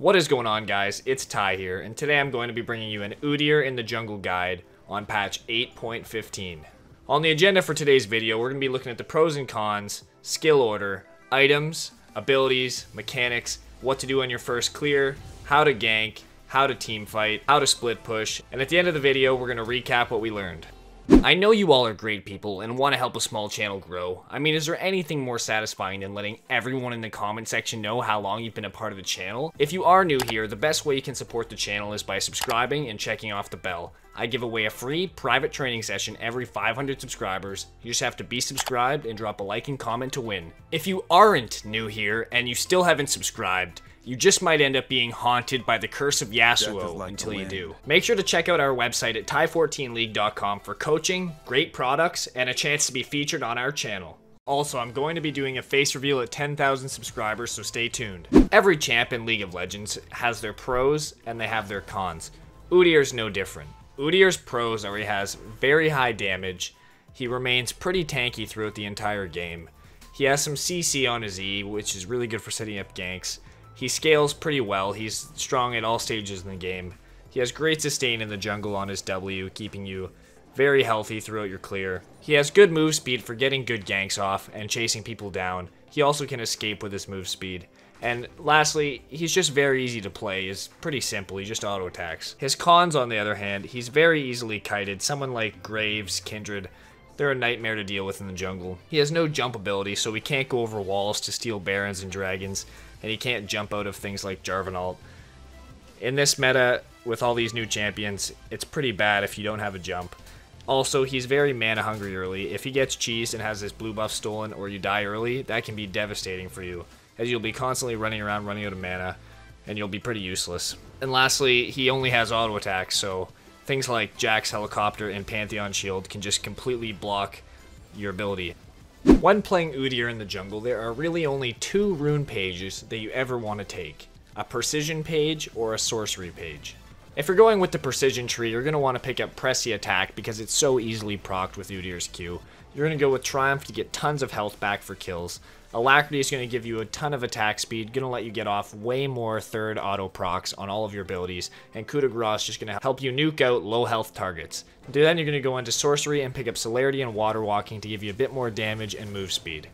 What is going on, guys? It's Ty here, and today I'm going to be bringing you an Udyr in the Jungle guide on patch 8.15. On the agenda for today's video, we're going to be looking at the pros and cons, skill order, items, abilities, mechanics, what to do on your first clear, how to gank, how to team fight, how to split push, and at the end of the video, we're going to recap what we learned. I know you all are great people and want to help a small channel grow. I mean, is there anything more satisfying than letting everyone in the comment section know how long you've been a part of the channel? If you are new here, the best way you can support the channel is by subscribing and checking off the bell. I give away a free private training session every 500 subscribers. You just have to be subscribed and drop a like and comment to win. If you aren't new here and you still haven't subscribed, you just might end up being haunted by the curse of Yasuo until you do. Make sure to check out our website at Ty14league.com for coaching, great products, and a chance to be featured on our channel. Also, I'm going to be doing a face reveal at 10,000 subscribers, so stay tuned. Every champ in League of Legends has their pros and they have their cons. Udyr's no different. Udyr's pros are he has very high damage, he remains pretty tanky throughout the entire game, he has some CC on his E, which is really good for setting up ganks. He scales pretty well, he's strong at all stages in the game. He has great sustain in the jungle on his W, keeping you very healthy throughout your clear. He has good move speed for getting good ganks off and chasing people down. He also can escape with his move speed. And lastly, he's just very easy to play. He's pretty simple, he just auto attacks. His cons, on the other hand, he's very easily kited. Someone like Graves, Kindred, they're a nightmare to deal with in the jungle. He has no jump ability, so he can't go over walls to steal Barons and Dragons, and he can't jump out of things like Jarvan. In this meta, with all these new champions, it's pretty bad if you don't have a jump. Also, he's very mana hungry early. If he gets cheesed and has his blue buff stolen or you die early, that can be devastating for you, as you'll be constantly running around running out of mana, and you'll be pretty useless. And lastly, he only has auto attacks, so things like Jack's Helicopter and Pantheon Shield can just completely block your ability. When playing Udyr in the jungle, there are really only two rune pages that you ever want to take. A precision page or a sorcery page. If you're going with the precision tree, you're going to want to pick up Pressy Attack because it's so easily procced with Udyr's Q. You're going to go with Triumph to get tons of health back for kills. Alacrity is going to give you a ton of attack speed, going to let you get off way more third auto procs on all of your abilities, and Coup de Grace is just going to help you nuke out low health targets. Then you're going to go into Sorcery and pick up Celerity and Water Walking to give you a bit more damage and move speed.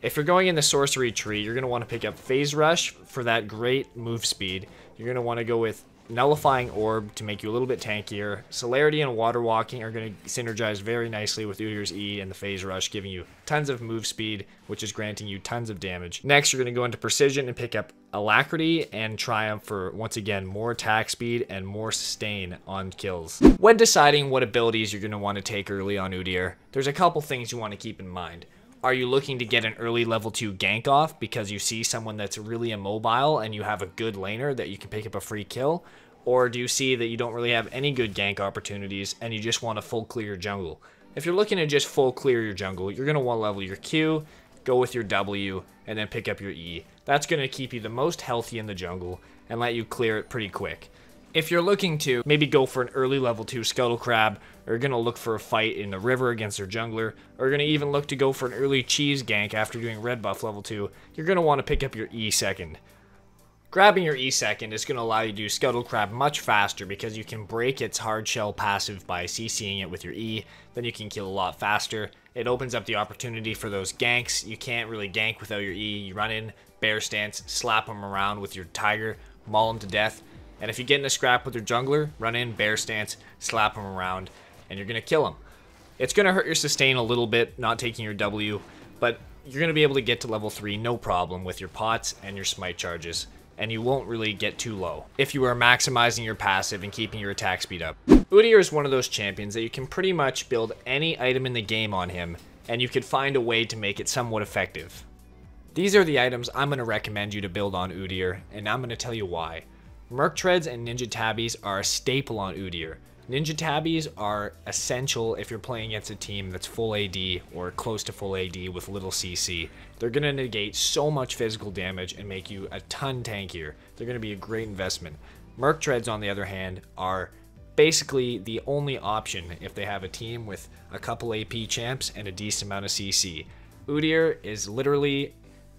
If you're going in the Sorcery tree, you're going to want to pick up Phase Rush for that great move speed. You're going to want to go with Nullifying Orb to make you a little bit tankier. Celerity and Water Walking are going to synergize very nicely with Udyr's E and the Phase Rush, giving you tons of move speed, which is granting you tons of damage. Next, you're going to go into Precision and pick up Alacrity and Triumph for, once again, more attack speed and more sustain on kills. When deciding what abilities you're going to want to take early on Udyr, there's a couple things you want to keep in mind. Are you looking to get an early level 2 gank off because you see someone that's really immobile and you have a good laner that you can pick up a free kill? Or do you see that you don't really have any good gank opportunities and you just want to full clear your jungle? If you're looking to just full clear your jungle, you're going to want to level your Q, go with your W, and then pick up your E. That's going to keep you the most healthy in the jungle and let you clear it pretty quick. If you're looking to maybe go for an early level 2 Scuttle Crab, or you're going to look for a fight in the river against their jungler, or you're going to even look to go for an early cheese gank after doing red buff level 2, you're going to want to pick up your E second. Grabbing your E second is going to allow you to do Scuttle Crab much faster because you can break its hard shell passive by CCing it with your E, then you can kill a lot faster. It opens up the opportunity for those ganks. You can't really gank without your E. You run in, bear stance, slap them around with your Tiger, maul them to death. And if you get in a scrap with your jungler, run in, bear stance, slap them around, and you're going to kill them. It's going to hurt your sustain a little bit, not taking your W, but you're going to be able to get to level 3 no problem with your pots and your smite charges, and you won't really get too low if you are maximizing your passive and keeping your attack speed up. Udyr is one of those champions that you can pretty much build any item in the game on him, and you could find a way to make it somewhat effective. These are the items I'm going to recommend you to build on Udyr, and I'm going to tell you why. Merc Treads and Ninja Tabbies are a staple on Udyr. Ninja Tabbies are essential if you're playing against a team that's full AD or close to full AD with little CC. They're going to negate so much physical damage and make you a ton tankier. They're going to be a great investment. Merc Treads, on the other hand, are basically the only option if they have a team with a couple AP champs and a decent amount of CC. Udyr is literally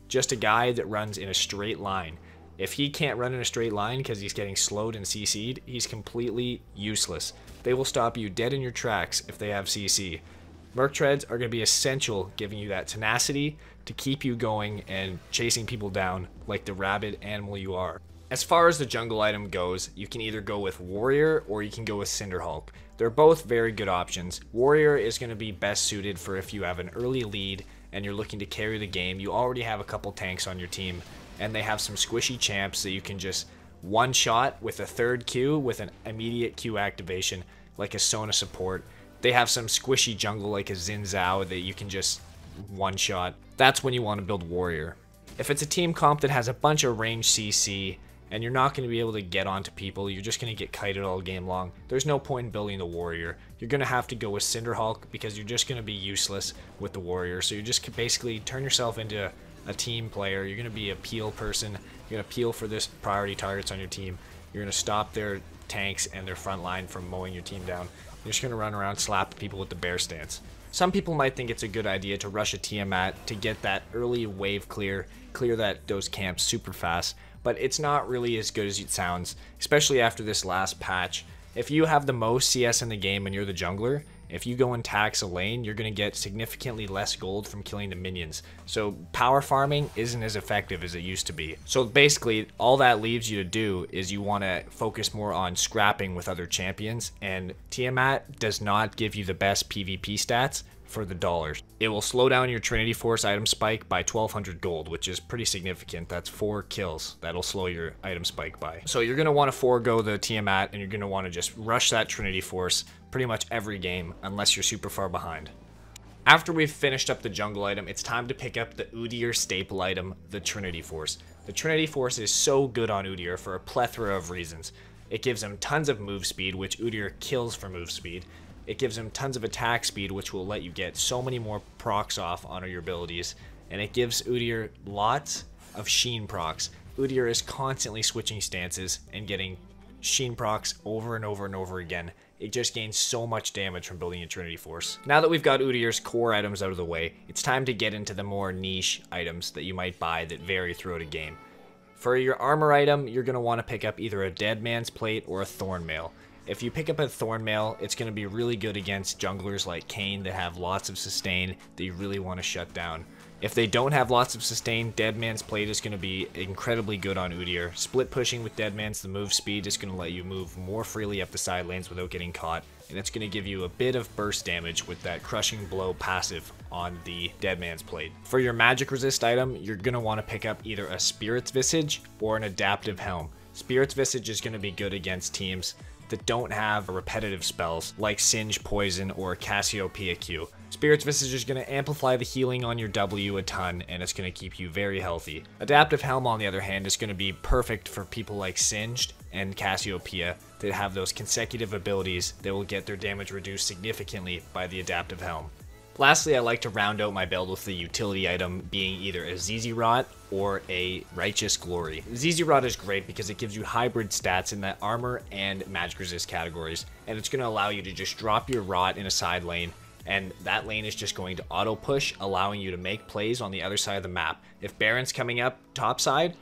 just a guy that runs in a straight line. If he can't run in a straight line because he's getting slowed and CC'd, he's completely useless. They will stop you dead in your tracks if they have CC. Merc Treads are going to be essential, giving you that tenacity to keep you going and chasing people down like the rabid animal you are. As far as the jungle item goes, you can either go with Warrior or you can go with Cinderhulk. They're both very good options. Warrior is going to be best suited for if you have an early lead and you're looking to carry the game. You already have a couple tanks on your team, and they have some squishy champs that you can just one-shot with a third Q with an immediate Q activation, like a Sona support. They have some squishy jungle like a Xin Zhao that you can just one-shot. That's when you want to build Warrior. If it's a team comp that has a bunch of range CC, and you're not going to be able to get onto people, you're just going to get kited all game long, there's no point in building the Warrior. You're going to have to go with Cinderhulk because you're just going to be useless with the Warrior. So you just basically turn yourself into a team player. You're going to be a peel person. You're going to peel for this priority targets on your team. You're going to stop their tanks and their front line from mowing your team down. You're just going to run around slap people with the bear stance. Some people might think it's a good idea to rush a Tiamat to get that early wave clear those camps super fast, but it's not really as good as it sounds, especially after this last patch. If you have the most CS in the game and you're the jungler, if you go and tax a lane, you're going to get significantly less gold from killing the minions. So power farming isn't as effective as it used to be. So basically, all that leaves you to do is you want to focus more on scrapping with other champions, and Tiamat does not give you the best PvP stats for the dollars. It will slow down your Trinity Force item spike by 1200 gold, which is pretty significant. That's 4 kills that'll slow your item spike by. So you're going to want to forego the Tiamat, and you're going to want to just rush that Trinity Force pretty much every game unless you're super far behind. After we've finished up the jungle item, it's time to pick up the Udyr staple item, the Trinity Force. The Trinity Force is so good on Udyr for a plethora of reasons. It gives him tons of move speed, which Udyr kills for move speed. It gives him tons of attack speed, which will let you get so many more procs off on your abilities. And it gives Udyr lots of Sheen procs. Udyr is constantly switching stances and getting Sheen procs over and over and over again. It just gains so much damage from building a Trinity Force. Now that we've got Udyr's core items out of the way, it's time to get into the more niche items that you might buy that vary throughout a game. For your armor item, you're going to want to pick up either a Dead Man's Plate or a Thorn Mail. If you pick up a Thorn Mail, it's going to be really good against junglers like Kayn that have lots of sustain that you really want to shut down. If they don't have lots of sustain, Dead Man's Plate is going to be incredibly good on Udyr. Split pushing with Dead Man's, the move speed is going to let you move more freely up the side lanes without getting caught, and it's going to give you a bit of burst damage with that Crushing Blow passive on the Dead Man's Plate. For your magic resist item, you're going to want to pick up either a Spirit's Visage or an Adaptive Helm. Spirit's Visage is going to be good against teams that don't have repetitive spells like Singe, Poison, or Cassiopeia Q. Spirit's Visage is going to amplify the healing on your W a ton, and it's going to keep you very healthy. Adaptive Helm, on the other hand, is going to be perfect for people like Singed and Cassiopeia that have those consecutive abilities that will get their damage reduced significantly by the Adaptive Helm. Lastly, I like to round out my build with the utility item being either a ZZ Rot or a Righteous Glory. ZZ Rot is great because it gives you hybrid stats in the armor and magic resist categories, and it's going to allow you to just drop your Rot in a side lane, and that lane is just going to auto push, allowing you to make plays on the other side of the map. If Baron's coming up top side,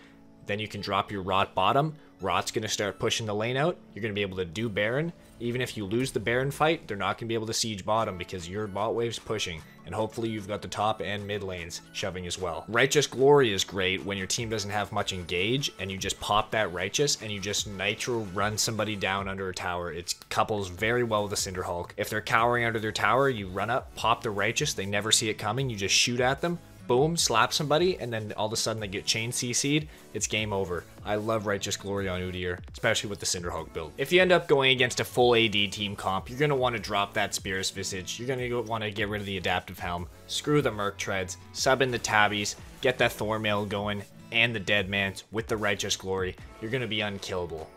then you can drop your Rot bottom. Rot's going to start pushing the lane out. You're going to be able to do Baron. Even if you lose the Baron fight, they're not going to be able to siege bottom because your bot wave's pushing, and hopefully you've got the top and mid lanes shoving as well. Righteous Glory is great when your team doesn't have much engage, and you just pop that Righteous and you just nitro run somebody down under a tower. It couples very well with the Cinderhulk. If they're cowering under their tower, you run up, pop the Righteous, they never see it coming, you just shoot at them, boom, slap somebody, and then all of a sudden they get chain CC'd, it's game over. I love Righteous Glory on Udyr, especially with the Cinderhulk build. If you end up going against a full AD team comp, you're going to want to drop that Spirit's Visage, you're going to want to get rid of the Adaptive Helm, screw the Merc Treads, sub in the Tabbies, get that Thorn Mail going, and the Dead Man's with the Righteous Glory. You're going to be unkillable.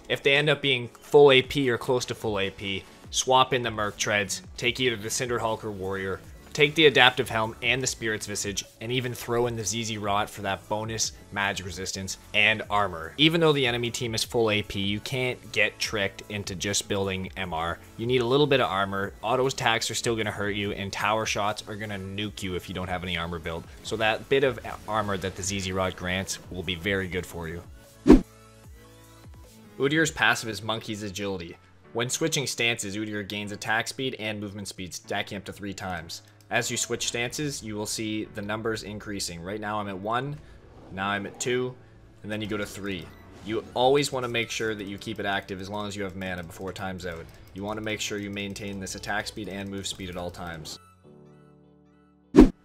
If they end up being full AP or close to full AP, swap in the Merc Treads, take either the Cinderhulk or Warrior, take the Adaptive Helm and the Spirit's Visage, and even throw in the ZZ Rot for that bonus magic resistance and armor. Even though the enemy team is full AP, you can't get tricked into just building MR. You need a little bit of armor. Auto attacks are still going to hurt you, and tower shots are going to nuke you if you don't have any armor build. So that bit of armor that the ZZ Rot grants will be very good for you. Udyr's passive is Monkey's Agility. When switching stances, Udyr gains attack speed and movement speed, stacking up to 3 times. As you switch stances, you will see the numbers increasing. Right now I'm at 1, now I'm at 2, and then you go to 3. You always want to make sure that you keep it active as long as you have mana before time's out. You want to make sure you maintain this attack speed and move speed at all times.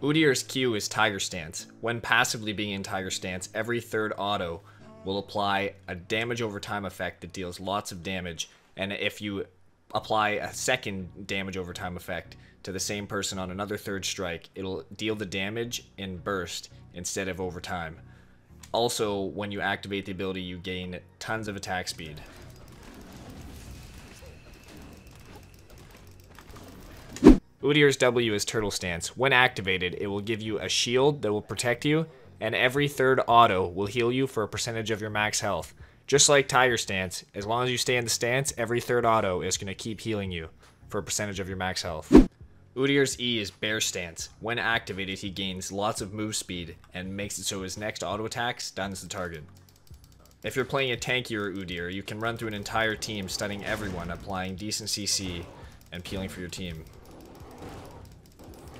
Udyr's Q is Tiger Stance. When passively being in Tiger Stance, every third auto will apply a damage over time effect that deals lots of damage, and if you apply a second damage over time effect to the same person on another third strike, it'll deal the damage in burst instead of over time. Also, when you activate the ability, you gain tons of attack speed. Udyr's W is Turtle Stance. When activated, it will give you a shield that will protect you, and every third auto will heal you for a percentage of your max health. Just like Tiger Stance, as long as you stay in the stance, every third auto is going to keep healing you for a percentage of your max health. Udyr's E is Bear Stance. When activated, he gains lots of move speed and makes it so his next auto attack stuns the target. If you're playing a tankier Udyr, you can run through an entire team stunning everyone, applying decent CC and peeling for your team.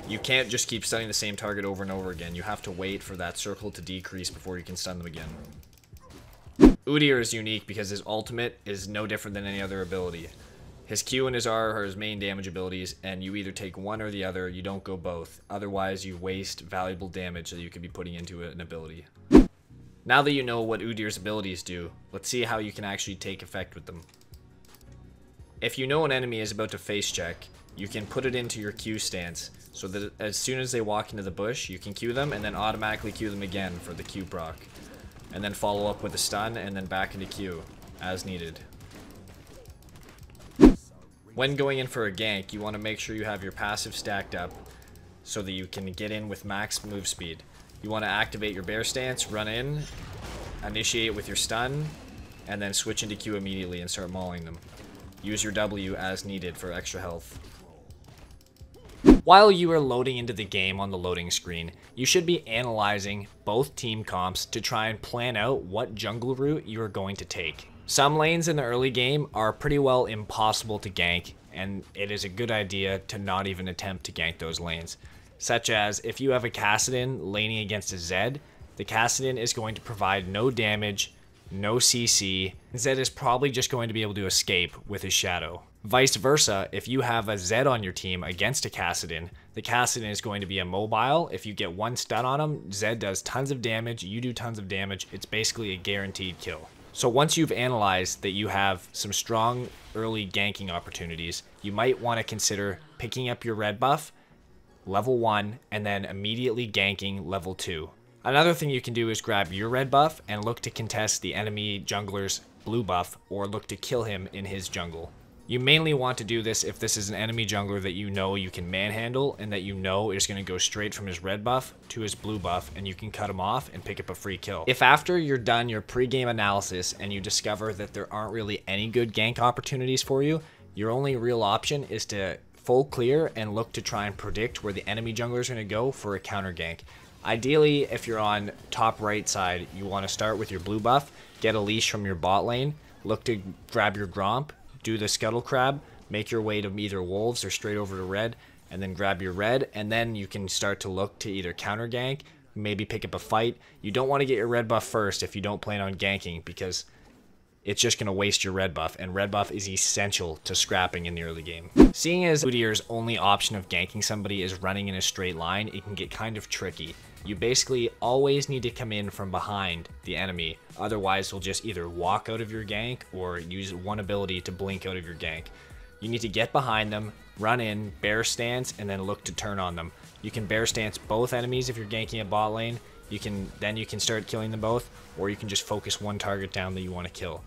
You can't just keep stunning the same target over and over again. You have to wait for that circle to decrease before you can stun them again. Udyr is unique because his ultimate is no different than any other ability. His Q and his R are his main damage abilities, and you either take one or the other, you don't go both. Otherwise, you waste valuable damage that you could be putting into an ability. Now that you know what Udyr's abilities do, let's see how you can actually take effect with them. If you know an enemy is about to face check, you can put it into your Q stance, so that as soon as they walk into the bush, you can Q them and then automatically Q them again for the Q proc. And then follow up with a stun and then back into Q, as needed. When going in for a gank, you want to make sure you have your passive stacked up so that you can get in with max move speed. You want to activate your bear stance, run in, initiate with your stun, and then switch into Q immediately and start mauling them. Use your W as needed for extra health. While you are loading into the game on the loading screen, you should be analyzing both team comps to try and plan out what jungle route you are going to take. Some lanes in the early game are pretty well impossible to gank, and it is a good idea to not even attempt to gank those lanes. Such as, if you have a Kassadin laning against a Zed, the Kassadin is going to provide no damage, no CC, and Zed is probably just going to be able to escape with his shadow. Vice versa, if you have a Zed on your team against a Kassadin, the Kassadin is going to be immobile. If you get one stun on him, Zed does tons of damage, you do tons of damage, it's basically a guaranteed kill. So once you've analyzed that you have some strong early ganking opportunities, you might want to consider picking up your red buff, level 1, and then immediately ganking level 2. Another thing you can do is grab your red buff and look to contest the enemy jungler's blue buff, or look to kill him in his jungle. You mainly want to do this if this is an enemy jungler that you know you can manhandle and that you know is going to go straight from his red buff to his blue buff, and you can cut him off and pick up a free kill. If after you're done your pre-game analysis and you discover that there aren't really any good gank opportunities for you, your only real option is to full clear and look to try and predict where the enemy jungler is going to go for a counter gank. Ideally, if you're on top right side, you want to start with your blue buff, get a leash from your bot lane, look to grab your Gromp, do the Scuttle Crab, make your way to either wolves or straight over to red, and then grab your red, and then you can start to look to either counter gank, maybe pick up a fight. You don't want to get your red buff first if you don't plan on ganking, because it's just going to waste your red buff, and red buff is essential to scrapping in the early game. Seeing as Udyr's only option of ganking somebody is running in a straight line, it can get kind of tricky. You basically always need to come in from behind the enemy, otherwise they'll just either walk out of your gank or use one ability to blink out of your gank. You need to get behind them, run in, bear stance, and then look to turn on them. You can bear stance both enemies if you're ganking a bot lane. Then you can start killing them both, or you can just focus one target down that you want to kill.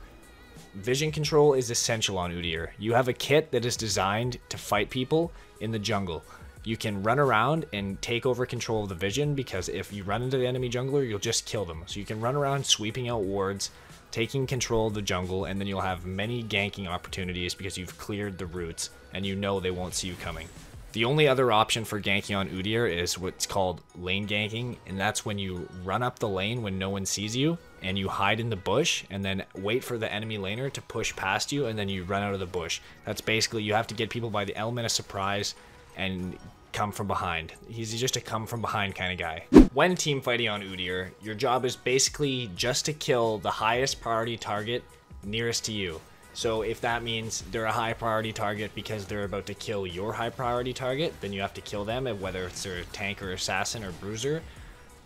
Vision control is essential on Udyr. You have a kit that is designed to fight people in the jungle. You can run around and take over control of the vision, because if you run into the enemy jungler, you'll just kill them. So you can run around sweeping out wards, taking control of the jungle, and then you'll have many ganking opportunities because you've cleared the routes and you know they won't see you coming. The only other option for ganking on Udyr is what's called lane ganking, and that's when you run up the lane when no one sees you, and you hide in the bush and then wait for the enemy laner to push past you, and then you run out of the bush. That's basically, you have to get people by the element of surprise and come from behind. He's just a come from behind kind of guy. When team fighting on Udyr, your job is basically just to kill the highest priority target nearest to you. So if that means they're a high priority target because they're about to kill your high priority target, then you have to kill them, whether it's a tank or assassin or bruiser.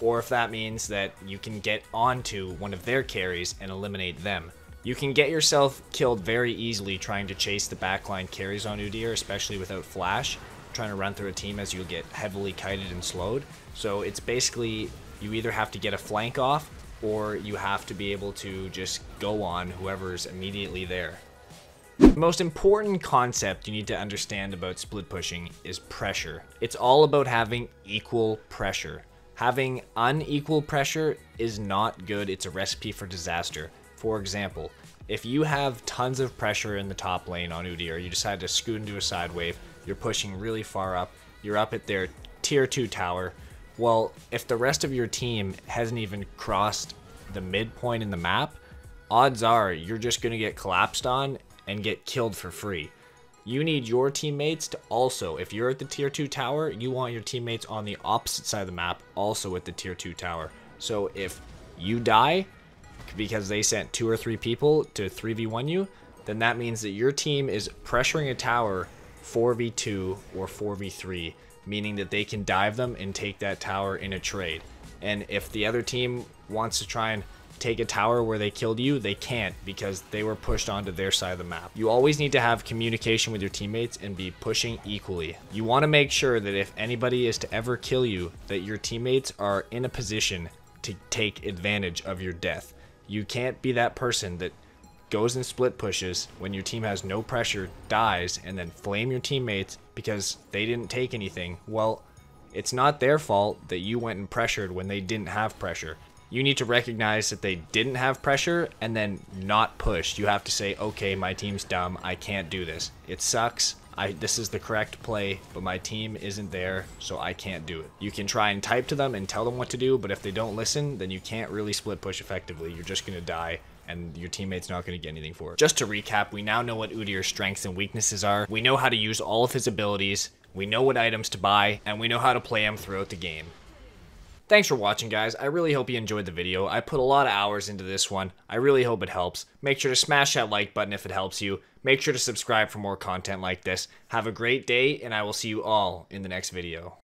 Or if that means that you can get onto one of their carries and eliminate them. You can get yourself killed very easily trying to chase the backline carries on Udyr, especially without flash, trying to run through a team as you'll get heavily kited and slowed. So it's basically, you either have to get a flank off, or you have to be able to just go on whoever's immediately there. The most important concept you need to understand about split pushing is pressure. It's all about having equal pressure. Having unequal pressure is not good. It's a recipe for disaster. For example, if you have tons of pressure in the top lane on Udyr, you decide to scoot into a side wave, you're pushing really far up, you're up at their tier 2 tower. Well, if the rest of your team hasn't even crossed the midpoint in the map, odds are you're just going to get collapsed on and get killed for free. You need your teammates to also, if you're at the tier 2 tower, you want your teammates on the opposite side of the map also at the tier 2 tower. So if you die because they sent 2 or 3 people to 3v1 you, then that means that your team is pressuring a tower 4v2 or 4v3, meaning that they can dive them and take that tower in a trade. And if the other team wants to try and take a tower where they killed you, they can't because they were pushed onto their side of the map. You always need to have communication with your teammates and be pushing equally. You want to make sure that if anybody is to ever kill you, that your teammates are in a position to take advantage of your death. You can't be that person that goes and split pushes when your team has no pressure, dies, and then flame your teammates because they didn't take anything. Well, it's not their fault that you went and pressured when they didn't have pressure. You need to recognize that they didn't have pressure and then not push. You have to say, okay, my team's dumb, I can't do this. It sucks, this is the correct play, but my team isn't there, so I can't do it. You can try and type to them and tell them what to do, but if they don't listen, then you can't really split push effectively. You're just gonna die, and your teammate's not going to get anything for it. Just to recap, we now know what Udyr's strengths and weaknesses are. We know how to use all of his abilities, we know what items to buy, and we know how to play him throughout the game. Thanks for watching, guys. I really hope you enjoyed the video. I put a lot of hours into this one. I really hope it helps. Make sure to smash that like button if it helps you. Make sure to subscribe for more content like this. Have a great day, and I will see you all in the next video.